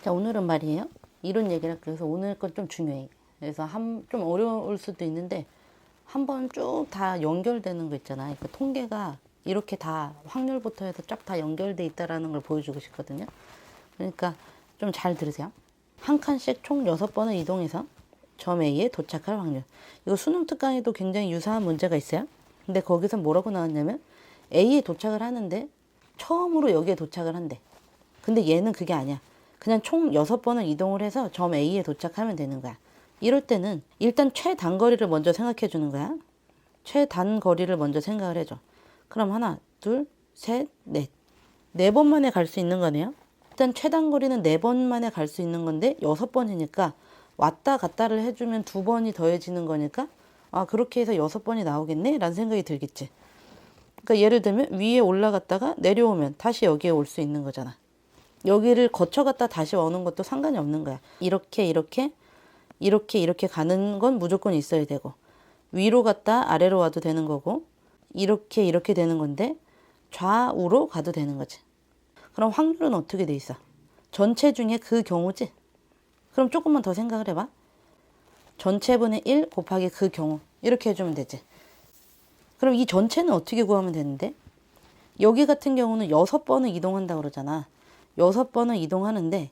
자, 오늘은 말이에요. 이론 얘기를 할게요. 그래서 오늘 건 좀 중요해. 그래서 좀 어려울 수도 있는데 한번 쭉 다 연결되는 거 있잖아요. 그 통계가 이렇게 다 확률부터 해서 쫙 다 연결돼 있다라는 걸 보여주고 싶거든요. 그러니까 좀 잘 들으세요. 한 칸씩 총 6번을 이동해서 점 A에 도착할 확률. 이거 수능 특강에도 굉장히 유사한 문제가 있어요. 근데 거기서 뭐라고 나왔냐면 A에 도착을 하는데 처음으로 여기에 도착을 한대. 근데 얘는 그게 아니야. 그냥 총 6번을 이동을 해서 점 A에 도착하면 되는 거야. 이럴 때는 일단 최단거리를 먼저 생각해 주는 거야. 최단거리를 먼저 생각을 해줘. 그럼 하나, 둘, 셋, 넷. 4번 만에 갈 수 있는 거네요. 일단 최단거리는 4번 만에 갈 수 있는 건데 6번이니까 왔다 갔다를 해주면 2번이 더해지는 거니까 아, 그렇게 해서 6번이 나오겠네? 라는 생각이 들겠지. 그러니까 예를 들면 위에 올라갔다가 내려오면 다시 여기에 올 수 있는 거잖아. 여기를 거쳐갔다 다시 오는 것도 상관이 없는 거야. 이렇게 가는 건 무조건 있어야 되고, 위로 갔다 아래로 와도 되는 거고, 이렇게 되는 건데 좌우로 가도 되는 거지. 그럼 확률은 어떻게 돼 있어? 전체 중에 그 경우지? 그럼 조금만 더 생각을 해봐. 전체분의 1 곱하기 그 경우, 이렇게 해주면 되지. 그럼 이 전체는 어떻게 구하면 되는데? 여기 같은 경우는 6번을 이동한다고 그러잖아. 6번을 이동하는데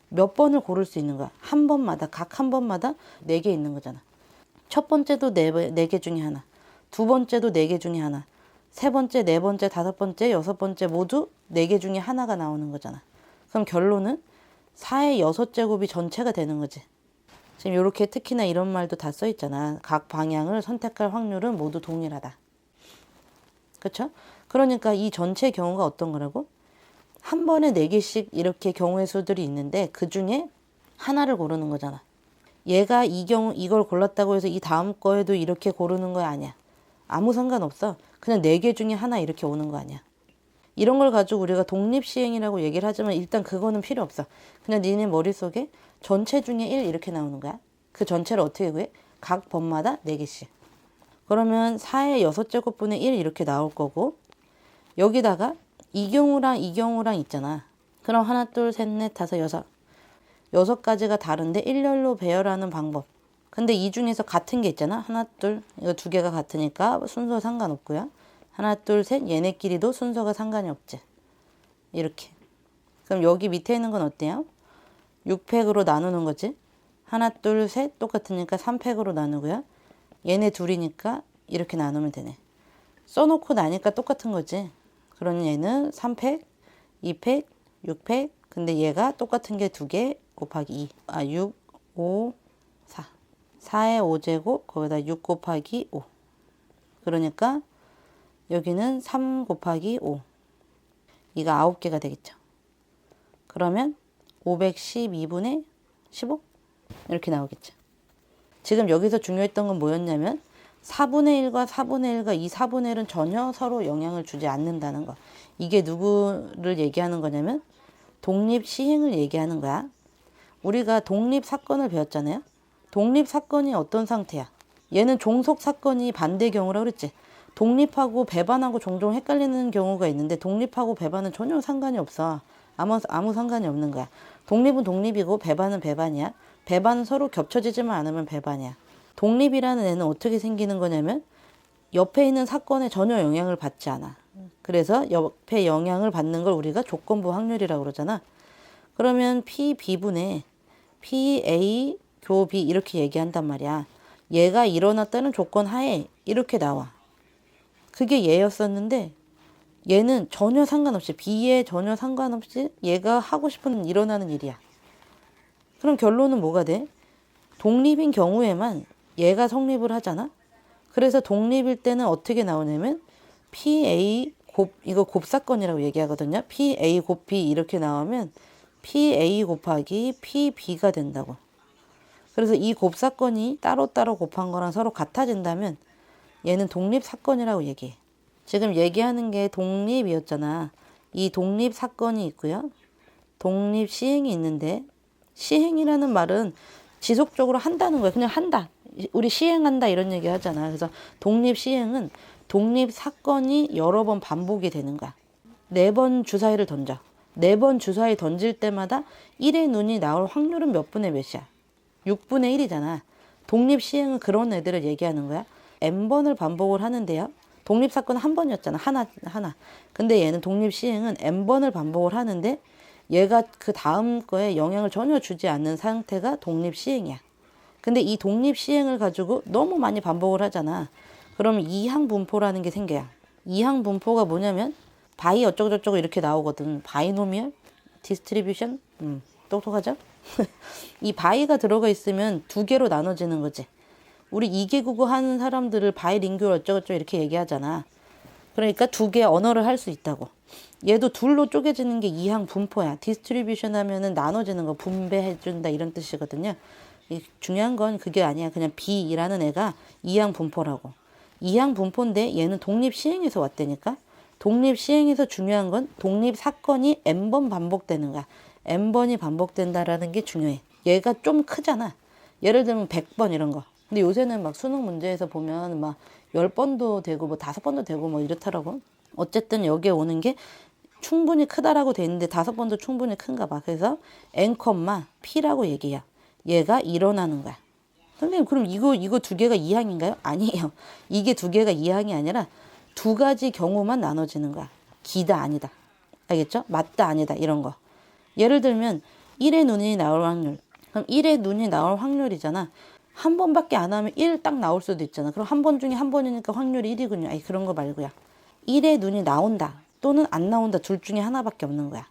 몇 번을 고를 수 있는 거야? 한 번마다, 각 한 번마다 4개 있는 거잖아. 첫 번째도 4개 중에 하나, 두 번째도 4개 중에 하나, 세 번째, 네 번째, 다섯 번째, 여섯 번째 모두 4개 중에 하나가 나오는 거잖아. 그럼 결론은 4의 6제곱이 전체가 되는 거지. 지금 이렇게 특히나 이런 말도 다 써 있잖아. 각 방향을 선택할 확률은 모두 동일하다. 그렇죠? 그러니까 이 전체 경우가 어떤 거라고? 한 번에 4개씩 이렇게 경우의 수들이 있는데 그 중에 하나를 고르는 거잖아. 얘가 이걸 골랐다고 해서 이 다음 거에도 이렇게 고르는 거 아니야. 아무 상관없어. 그냥 4개 중에 하나 이렇게 오는 거 아니야. 이런 걸 가지고 우리가 독립시행이라고 얘기를 하지만 일단 그거는 필요 없어. 그냥 니네 머릿속에 전체 중에 1 이렇게 나오는 거야. 그 전체를 어떻게 구해? 각 번마다 4개씩. 그러면 4의 6제곱분의 1 이렇게 나올 거고, 여기다가 이 경우랑 있잖아. 그럼 하나, 둘, 셋, 넷, 다섯, 여섯. 6가지가 다른데 일렬로 배열하는 방법. 근데 이 중에서 같은 게 있잖아. 하나, 둘, 이거 2개가 같으니까 순서 상관없고요. 하나, 둘, 셋, 얘네끼리도 순서가 상관이 없지. 이렇게. 그럼 여기 밑에 있는 건 어때요? 6팩으로 나누는 거지. 하나, 둘, 셋 똑같으니까 3팩으로 나누고요. 얘네 둘이니까 이렇게 나누면 되네. 써놓고 나니까 똑같은 거지. 그러니 얘는 3팩, 2팩, 6팩. 근데 얘가 똑같은 게 2개 곱하기 2. 6, 5, 4. 4의 5제곱 거기다 6 곱하기 5. 그러니까 여기는 3 곱하기 5. 이가 9개가 되겠죠. 그러면 512분의 15? 이렇게 나오겠죠. 지금 여기서 중요했던 건 뭐였냐면 4분의 1과 4분의 1과 이 4분의 1은 전혀 서로 영향을 주지 않는다는 거. 이게 누구를 얘기하는 거냐면 독립시행을 얘기하는 거야. 우리가 독립사건을 배웠잖아요. 독립사건이 어떤 상태야? 얘는 종속사건이 반대 경우라고 그랬지. 독립하고 배반하고 종종 헷갈리는 경우가 있는데 독립하고 배반은 전혀 상관이 없어. 아무 상관이 없는 거야. 독립은 독립이고 배반은 배반이야. 배반은 서로 겹쳐지지만 않으면 배반이야. 독립이라는 애는 어떻게 생기는 거냐면 옆에 있는 사건에 전혀 영향을 받지 않아. 그래서 옆에 영향을 받는 걸 우리가 조건부 확률이라고 그러잖아. 그러면 PB분의 PA 교 B 이렇게 얘기한단 말이야. 얘가 일어났다는 조건 하에 이렇게 나와. 그게 얘였었는데 얘는 전혀 상관없이 B에 전혀 상관없이 얘가 하고 싶은 일어나는 일이야. 그럼 결론은 뭐가 돼? 독립인 경우에만 얘가 성립을 하잖아. 그래서 독립일 때는 어떻게 나오냐면 PA 이거 곱사건이라고 얘기하거든요. PA 곱 B 이렇게 나오면 PA 곱하기 PB가 된다고. 그래서 이 곱사건이 따로따로 곱한 거랑 서로 같아진다면 얘는 독립사건이라고 얘기해. 지금 얘기하는 게 독립이었잖아. 이 독립사건이 있고요. 독립시행이 있는데 시행이라는 말은 지속적으로 한다는 거야. 그냥 한다. 우리 시행한다 이런 얘기 하잖아. 그래서 독립시행은 독립사건이 여러 번 반복이 되는 거야. 4번 주사위를 던져. 4번 주사위 던질 때마다 1의 눈이 나올 확률은 몇 분의 몇이야? 6분의 1이잖아. 독립시행은 그런 애들을 얘기하는 거야. n번을 반복을 하는데요. 독립사건은 한 번이었잖아. 하나. 근데 얘는 독립시행은 n번을 반복을 하는데 얘가 그 다음 거에 영향을 전혀 주지 않는 상태가 독립시행이야. 근데 이 독립시행을 가지고 너무 많이 반복을 하잖아. 그럼 이항분포라는 게 생겨요. 이항분포가 뭐냐면 바이 어쩌고저쩌고 이렇게 나오거든. 바이노미얼 디스트리뷰션. 똑똑하죠? 이 바이가 들어가 있으면 2개로 나눠지는 거지. 우리 2개 국어 하는 사람들을 바이링구얼 어쩌고저쩌고 이렇게 얘기하잖아. 그러니까 2개 언어를 할 수 있다고. 얘도 둘로 쪼개지는 게 이항분포야. 디스트리뷰션 하면은 나눠지는 거, 분배해준다 이런 뜻이거든요. 중요한 건 그게 아니야. 그냥 B라는 애가 이항분포라고. 이항분포인데 얘는 독립시행에서 왔다니까. 독립시행에서 중요한 건 독립사건이 n번 반복되는 거야. n번이 반복된다라는 게 중요해. 얘가 좀 크잖아. 예를 들면 100번 이런 거. 근데 요새는 막 수능 문제에서 보면 막 10번도 되고 뭐 5번도 되고 뭐 이렇더라고. 어쨌든 여기에 오는 게 충분히 크다라고 돼 있는데 5번도 충분히 큰가 봐. 그래서 n, p라고 얘기해요. 얘가 일어나는 거야. 선생님 그럼 이거 2개가 이항인가요? 아니에요. 이게 2개가 이항이 아니라 2가지 경우만 나눠지는 거야. 기다 아니다. 알겠죠? 맞다 아니다 이런 거. 예를 들면 1의 눈이 나올 확률. 그럼 1의 눈이 나올 확률이잖아. 한 번밖에 안 하면 1 딱 나올 수도 있잖아. 그럼 한 번 중에 한 번이니까 확률이 1이군요. 아니 그런 거 말고요. 1의 눈이 나온다 또는 안 나온다 둘 중에 하나밖에 없는 거야.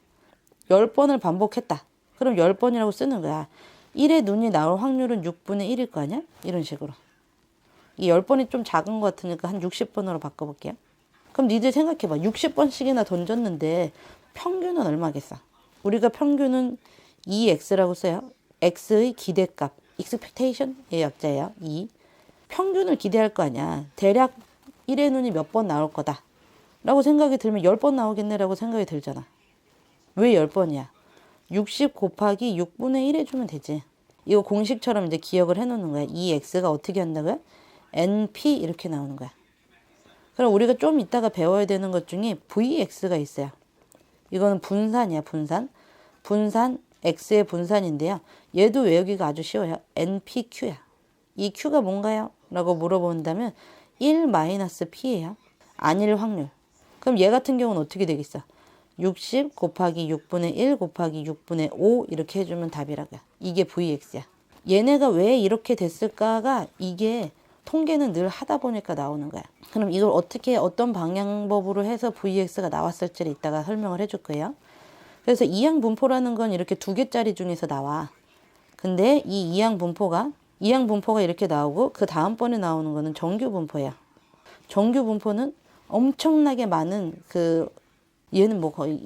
10번을 반복했다. 그럼 10번이라고 쓰는 거야. 1의 눈이 나올 확률은 6분의 1일 거 아니야? 이런 식으로. 이 10번이 좀 작은 것 같으니까 한 60번으로 바꿔볼게요. 그럼 니들 생각해봐. 60번씩이나 던졌는데 평균은 얼마겠어? 우리가 평균은 2x라고 써요. x의 기대값, expectation의 약자예요. 2. 평균을 기대할 거 아니야. 대략 1의 눈이 몇 번 나올 거다 라고 생각이 들면 10번 나오겠네 라고 생각이 들잖아. 왜 10번이야? 60 곱하기 6분의 1 해주면 되지. 이거 공식처럼 이제 기억을 해놓는 거야. 이 x가 어떻게 한다고요? np 이렇게 나오는 거야. 그럼 우리가 좀 이따가 배워야 되는 것 중에 vx가 있어요. 이거는 분산이야. 분산 x의 분산인데요. 얘도 외우기가 아주 쉬워요. npq야. 이 q가 뭔가요? 라고 물어본다면 1-p예요. 아닐 확률. 그럼 얘 같은 경우는 어떻게 되겠어? 60 곱하기 6분의 1 곱하기 6분의 5 이렇게 해주면 답이라고요. 이게 vx야. 얘네가 왜 이렇게 됐을까가 이게 통계는 늘 하다 보니까 나오는 거야. 그럼 이걸 어떻게 어떤 방향법으로 해서 vx가 나왔을지를 이따가 설명을 해줄 거예요. 그래서 이항분포라는 건 이렇게 2개짜리 중에서 나와. 근데 이 이항분포가 이렇게 나오고 그 다음번에 나오는 거는 정규분포예요. 정규분포는 엄청나게 많은 얘는 뭐 거의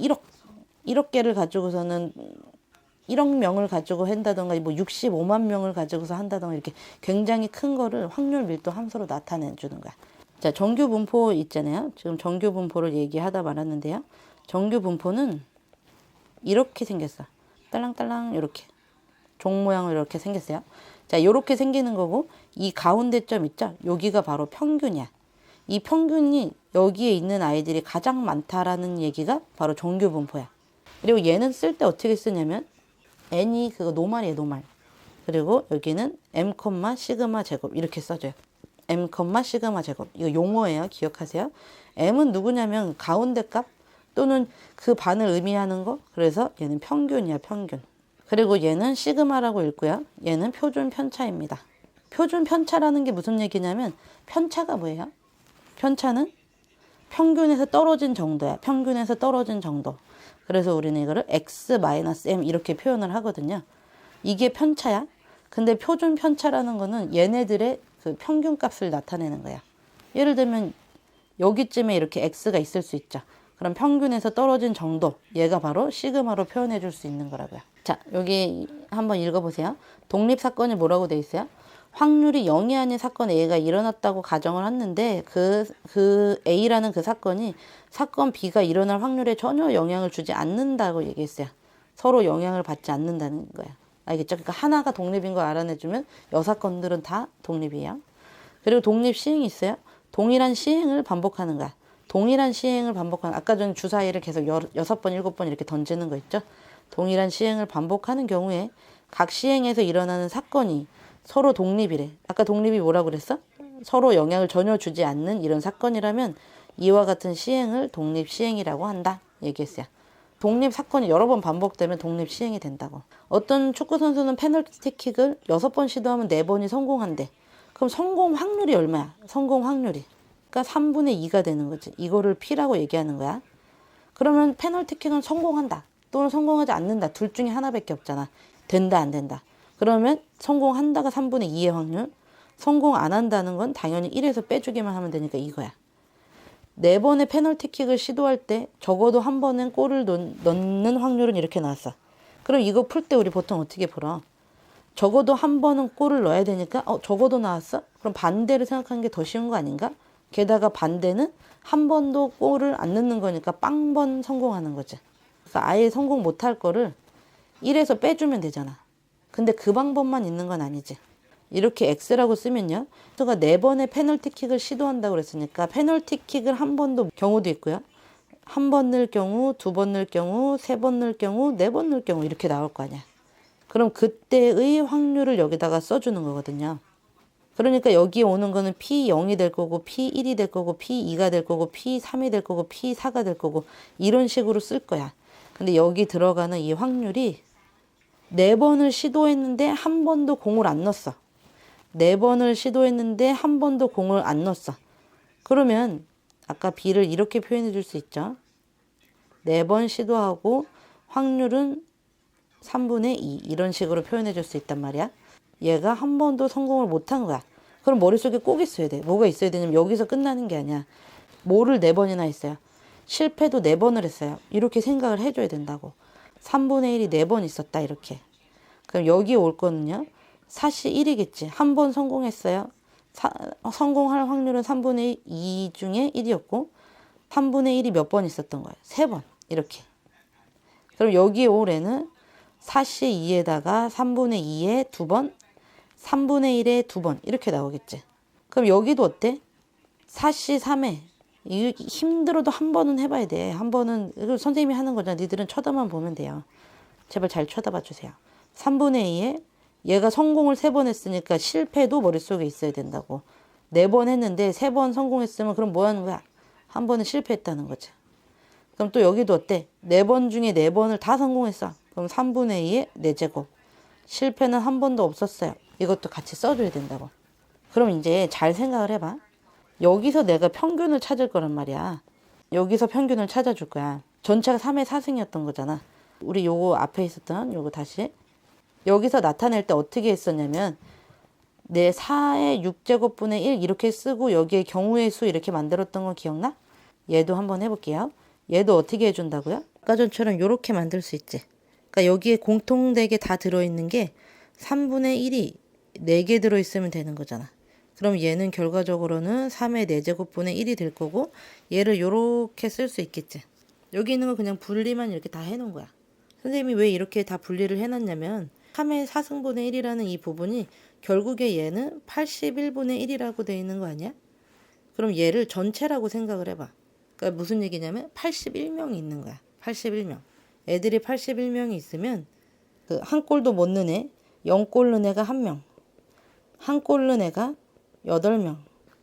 1억 개를 가지고서는 1억 명을 가지고 한다던가 뭐 65만 명을 가지고서 한다던가 이렇게 굉장히 큰 거를 확률 밀도 함수로 나타내 주는 거야. 자, 정규분포 있잖아요. 지금 정규분포를 얘기하다 말았는데요. 정규분포는 이렇게 생겼어. 딸랑딸랑 이렇게 종 모양으로 이렇게 생겼어요. 자, 이렇게 생기는 거고 이 가운데 점 있죠? 여기가 바로 평균이야. 이 평균이 여기에 있는 아이들이 가장 많다라는 얘기가 바로 정규분포야. 그리고 얘는 쓸 때 어떻게 쓰냐면 n이 그거 노말이에요, 노말. 그리고 여기는 m, 시그마 제곱 이렇게 써줘요. m, 시그마 제곱. 이거 용어예요. 기억하세요. m은 누구냐면 가운데 값 또는 그 반을 의미하는 거. 그래서 얘는 평균이야, 평균. 그리고 얘는 시그마라고 읽고요. 얘는 표준 편차입니다. 표준 편차라는 게 무슨 얘기냐면 편차가 뭐예요? 편차는 평균에서 떨어진 정도야. 평균에서 떨어진 정도. 그래서 우리는 이거를 x-m 이렇게 표현을 하거든요. 이게 편차야. 근데 표준 편차라는 거는 얘네들의 그 평균 값을 나타내는 거야. 예를 들면 여기쯤에 이렇게 x가 있을 수 있죠. 그럼 평균에서 떨어진 정도, 얘가 바로 시그마로 표현해 줄 수 있는 거라고요. 자, 여기 한번 읽어보세요. 독립사건이 뭐라고 돼 있어요? 확률이 0이 아닌 사건 A가 일어났다고 가정을 했는데 그 A라는 그 사건이 사건 B가 일어날 확률에 전혀 영향을 주지 않는다고 얘기했어요. 서로 영향을 받지 않는다는 거야. 알겠죠? 그러니까 하나가 독립인 걸 알아내주면 여사건들은 다 독립이에요. 그리고 독립 시행이 있어요. 동일한 시행을 반복하는 거야. 동일한 시행을 반복하는, 아까 전에 주사위를 계속 6번, 7번 이렇게 던지는 거 있죠. 동일한 시행을 반복하는 경우에 각 시행에서 일어나는 사건이 서로 독립이래. 아까 독립이 뭐라고 그랬어? 서로 영향을 전혀 주지 않는 이런 사건이라면 이와 같은 시행을 독립시행이라고 한다 얘기했어요. 독립 사건이 여러 번 반복되면 독립시행이 된다고. 어떤 축구선수는 페널티킥을 6번 시도하면 4번이 성공한대. 그럼 성공 확률이 얼마야? 성공 확률이. 그러니까 3분의 2가 되는 거지. 이거를 P라고 얘기하는 거야. 그러면 페널티킥은 성공한다 또는 성공하지 않는다. 둘 중에 하나밖에 없잖아. 된다 안 된다. 그러면 성공한다가 3분의 2의 확률, 성공 안 한다는 건 당연히 1에서 빼주기만 하면 되니까 이거야. 4번의 페널티킥을 시도할 때 적어도 한 번은 골을 넣는 확률은 이렇게 나왔어. 그럼 이거 풀 때 우리 보통 어떻게 풀어? 적어도 한 번은 골을 넣어야 되니까 적어도 나왔어? 그럼 반대를 생각하는 게 더 쉬운 거 아닌가? 게다가 반대는 한 번도 골을 안 넣는 거니까 빵번 성공하는 거지. 그러니까 아예 성공 못할 거를 1에서 빼주면 되잖아. 근데 그 방법만 있는 건 아니지. 이렇게 X라고 쓰면요. 선수가 4번의 페널티킥을 시도한다고 그랬으니까 페널티킥을 한 번도 경우도 있고요. 한 번 넣을 경우, 2번 넣을 경우, 3번 넣을 경우, 4번 넣을 경우 이렇게 나올 거 아니야. 그럼 그때의 확률을 여기다가 써주는 거거든요. 그러니까 여기에 오는 거는 P0이 될 거고 P1이 될 거고 P2가 될 거고 P3이 될 거고 P4가 될 거고 이런 식으로 쓸 거야. 근데 여기 들어가는 이 확률이 4번을 시도했는데 한 번도 공을 안 넣었어. 4번을 시도했는데 한 번도 공을 안 넣었어. 그러면 아까 B를 이렇게 표현해 줄 수 있죠. 4번 시도하고 확률은 3분의 2 이런 식으로 표현해 줄 수 있단 말이야. 얘가 한 번도 성공을 못한 거야. 그럼 머릿속에 꼭 있어야 돼. 뭐가 있어야 되냐면 여기서 끝나는 게 아니야. 뭐를 4번이나 했어요. 실패도 4번을 했어요. 이렇게 생각을 해줘야 된다고. 3분의 1이 4번 있었다 이렇게. 그럼 여기 올 거는요. 사시 1이겠지. 한 번 성공했어요. 성공할 확률은 3분의 2 중에 1이었고 3분의 1이 몇 번 있었던 거예요. 3번 이렇게. 그럼 여기 올 애는 사시 2에다가 3분의 2에 2번, 3분의 1에 2번 이렇게 나오겠지. 그럼 여기도 어때? 사시 3에 힘들어도 한 번은 해봐야 돼. 한 번은 선생님이 하는 거잖아. 니들은 쳐다만 보면 돼요. 제발 잘 쳐다봐 주세요. 3분의 2에 얘가 성공을 3번 했으니까 실패도 머릿속에 있어야 된다고. 4번 했는데 3번 성공했으면 그럼 뭐 하는 거야? 한 번은 실패했다는 거지. 그럼 또 여기도 어때? 4번 중에 4번을 다 성공했어. 그럼 3분의 2의 4제곱. 실패는 한 번도 없었어요. 이것도 같이 써줘야 된다고. 그럼 이제 잘 생각을 해봐. 여기서 내가 평균을 찾을 거란 말이야. 여기서 평균을 찾아줄 거야. 전체가 3의 4승이었던 거잖아. 우리 요거 앞에 있었던 요거 다시. 여기서 나타낼 때 어떻게 했었냐면 내 4의 6제곱분의 1 이렇게 쓰고 여기에 경우의 수 이렇게 만들었던 거 기억나? 얘도 한번 해볼게요. 얘도 어떻게 해준다고요? 아까 전처럼 이렇게 만들 수 있지. 그러니까 여기에 공통되게 다 들어있는 게 3분의 1이 4개 들어있으면 되는 거잖아. 그럼 얘는 결과적으로는 3의 4제곱분의 1이 될 거고 얘를 이렇게 쓸 수 있겠지. 여기 있는 거 그냥 분리만 이렇게 다 해놓은 거야. 선생님이 왜 이렇게 다 분리를 해놨냐면 3의 4승분의 1이라는 이 부분이 결국에 얘는 81분의 1이라고 되어 있는 거 아니야? 그럼 얘를 전체라고 생각을 해봐. 그러니까 무슨 얘기냐면 81명이 있는 거야. 81명. 애들이 81명이 있으면 그 한 골도 못 넣은 애, 0골 넣은 애가 1명. 한 골 넣은 애가 8명.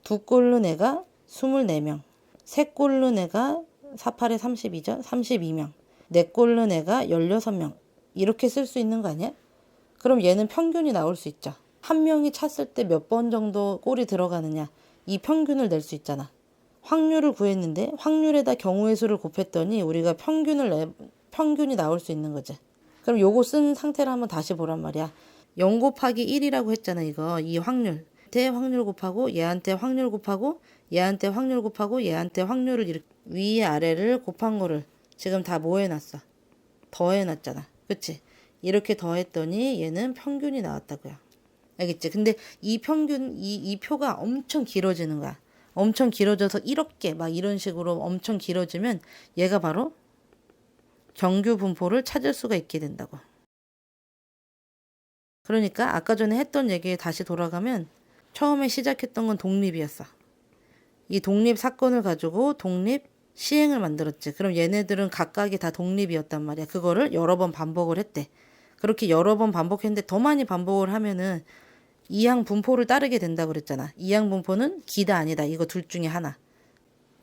2골 넣은 애가 24명. 3골 넣은 애가 48에 32죠? 32명. 4골 넣은 애가 16명. 이렇게 쓸 수 있는 거 아니야? 그럼 얘는 평균이 나올 수 있죠. 한 명이 찼을 때 몇 번 정도 골이 들어가느냐. 이 평균을 낼 수 있잖아. 확률을 구했는데 확률에다 경우의 수를 곱했더니 우리가 평균이 나올 수 있는 거지. 그럼 요거 쓴 상태를 한번 다시 보란 말이야. 0 곱하기 1이라고 했잖아. 이거 이 확률. 대 확률 곱하고 얘한테 확률 곱하고 얘한테 확률 곱하고 얘한테 확률을 이렇게 위 아래를 곱한 거를 지금 다 뭐 해놨어? 더해놨잖아. 그치? 이렇게 더했더니 얘는 평균이 나왔다고요. 알겠지? 근데 이 평균, 이 표가 엄청 길어지는 거야. 엄청 길어져서 이렇게 막 이런 식으로 엄청 길어지면 얘가 바로 정규 분포를 찾을 수가 있게 된다고. 그러니까 아까 전에 했던 얘기에 다시 돌아가면 처음에 시작했던 건 독립이었어. 이 독립 사건을 가지고 독립 시행을 만들었지. 그럼 얘네들은 각각이 다 독립이었단 말이야. 그거를 여러 번 반복을 했대. 그렇게 여러 번 반복했는데 더 많이 반복을 하면은 이항 분포를 따르게 된다 그랬잖아. 이항 분포는 기다 아니다. 이거 둘 중에 하나.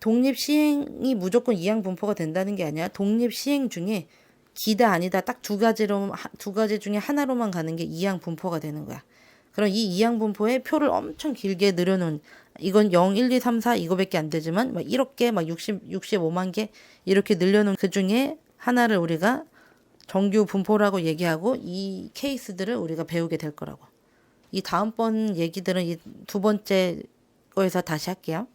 독립 시행이 무조건 이항 분포가 된다는 게 아니라 독립 시행 중에 기다 아니다 딱 두 가지 중에 하나로만 가는 게 이항 분포가 되는 거야. 그럼 이 이항 분포에 표를 엄청 길게 늘여놓은 이건 0, 1, 2, 3, 4 이거밖에 안 되지만 막 1억 개, 막 65만 개 이렇게 늘려놓은 그 중에 하나를 우리가 정규 분포라고 얘기하고 이 케이스들을 우리가 배우게 될 거라고. 이 다음번 얘기들은 이 두 번째 거에서 다시 할게요.